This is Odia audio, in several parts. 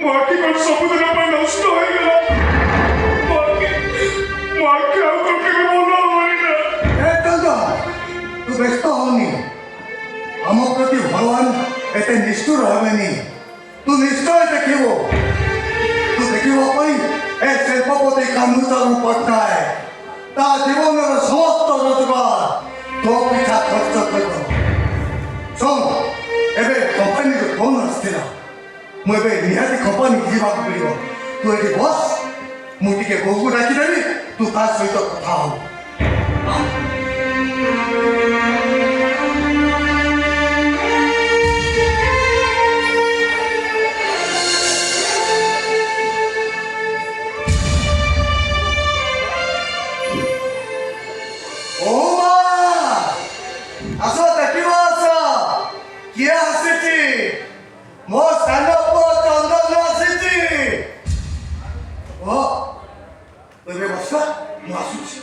ମୋ ଆଖି କ'ଣ ସବୁଦିନ ପାଇଁ ନଷ୍ଟ ହେଇଗଲା। ମୋ ଆଖି ଆଉ କ'ଣ କେବେ ଭଲ ହବନି ନା। ତୁ ବ୍ୟସ୍ତ ହଉନି, ଆମ ପ୍ରତି ଭଗବାନ ଏତେ ନିଷ୍ଠୁର ହେବେନି। ତୁ ନିଶ୍ଚୟ ଦେଖିବୁ, ତୁ ଦେଖିବା ପାଇଁ ଏ ଶିଳ୍ପପତି କାହ୍ନୁଚରଣ ପଟ୍ଟନାୟକ ତା ଜୀବନର ସମସ୍ତ ରୋଜଗାର ତୋ ପିଛା ଖର୍ଚ୍ଚ କରିବ। ଶୁଣ, ଏବେ କମ୍ପାନୀରୁ ଫୋନ୍ ଆସିଥିଲା, ମୁଁ ଏବେ ନିହାତି କମ୍ପାନୀକୁ ଯିବାକୁ ପଡ଼ିବ। ତୁ ଏଠି ବସ୍, ମୁଁ ଟିକେ ବୋହୂକୁ ଡାକିଦେବି, ତୁ ତା ସହିତ କଥା ହବୁ। ମୋ ସାନ ପୁଅ ଚନ୍ଦନ ଆସିଛି। ଏବେ ବସ, ମୁଁ ଆସୁଛି।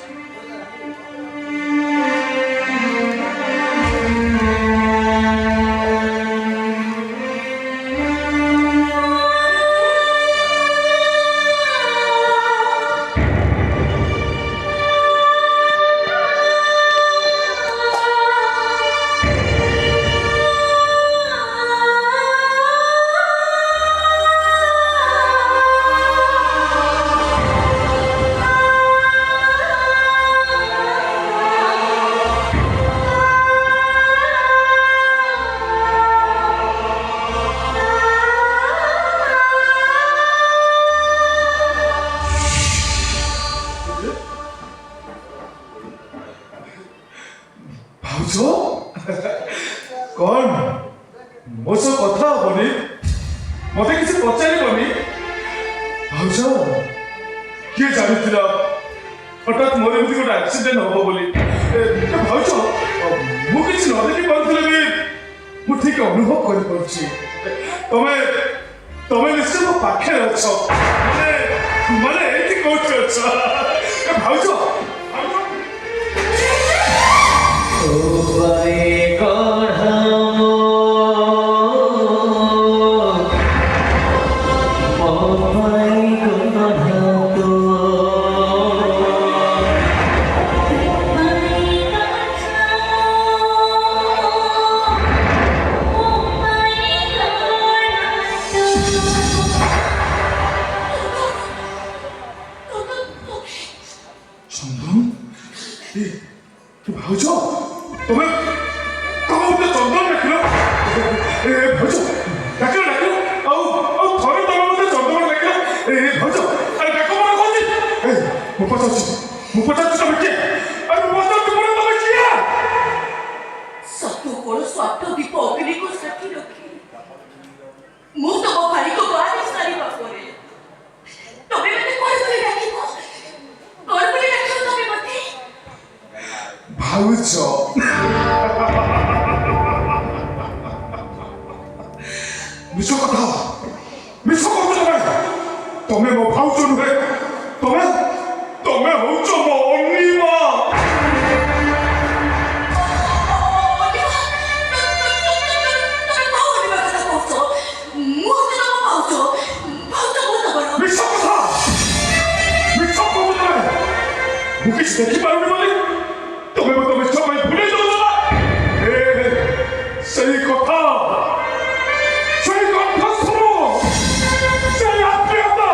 କ'ଣ ମୋ ସହ କଥା ହବନି? ମତେ କିଛି ପଚାରିବନି? ଭାଉଜ, କିଏ ଜାଣିଥିଲା ହଠାତ୍ ମୋର ଏମିତି ଗୋଟେ ଆକ୍ସିଡେଣ୍ଟ ହବ ବୋଲି? ଭାଉଜ, ମୁଁ କିଛି ନ ଦେଖି ପାରୁଥିଲେ ବି ମୁଁ ଠିକ ଅନୁଭବ କରିପାରୁଛି। ତମେ ନିଶ୍ଚୟ ମୋ ପାଖରେ ଅଛ, ମାନେ ଏଇଠି କୋଉଠି ଅଛ? ଭାଉଜ, ଭାଉଜ, ତମେ ଗୋଟେ ଚନ୍ଦନ ଡାକିଲ। ଭାଉଜ, ଡାକିଲ ଆଉ ଥରେ ତମେ ମତେ ଚନ୍ଦନ ଡାକିଲ। ଭାଉଜ, ଆରେ ଡାକ ମନା କହୁଛି। ମୁଁ ପଚାରୁଛି ତମେ କିଏ? ଆରେ ମୁଁ ପଚାରୁଛି ତମେ କିଏ? ସବୁ ବଡ଼ ସ୍ୱାର୍ଥ ଦୀପ ଅଗ୍ନିକୁ ସାକ୍ଷୀ ରଖି ମୁଁ ତମ ଭାଇକୁ ବାହାରି ସାରିବା ପରେ ତମେ ମତେ କ'ଣ ବୋଲି ଡାକିବ? କ'ଣ ବୋଲି ଡାକିବ ତମେ ମତେ? ଭାଉଜ, ମିଛ କଥା, ମିଛ କହୁଛ ତମେ। ତମେ ମୋ ଭାଉଜ ନୁହେଁ, ତମେ ହଉଛ ମୋ ଅନିମା। ମିଛ କଥା, ମିଛ କହୁଛ ତମେ। ମୁଁ କିଛି ଦେଖିପାରୁନି ବୋଲି ତମେ ମତେ ମିଛ ପାଇଁ ଭୁଲେଇ ଦଉଛ ନା? ସେଇ କଥା, ସେଇ କଣ୍ଠସ୍ୱର, ସେଇ ଆତ୍ମୀୟତା।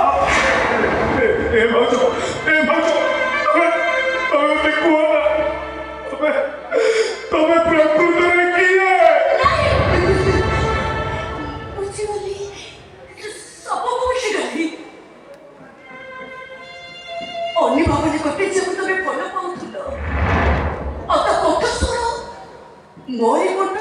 ଭାଉଜ, ତମେ ମତେ କୁହ ନା, ତମେ ପ୍ରକୃତରେ କିଏ? ବୁଝିଗଲି, ସବୁ ବୁଝିଗଲି। ଅନ୍ୟ ଭାବରେ ଗୋଟେ ଝିଅକୁ ତମେ ଭଲ ପାଉଥିଲ, ଆଉ ତା କଣ୍ଠସ୍ୱର ମୋରି କଣ୍ଠ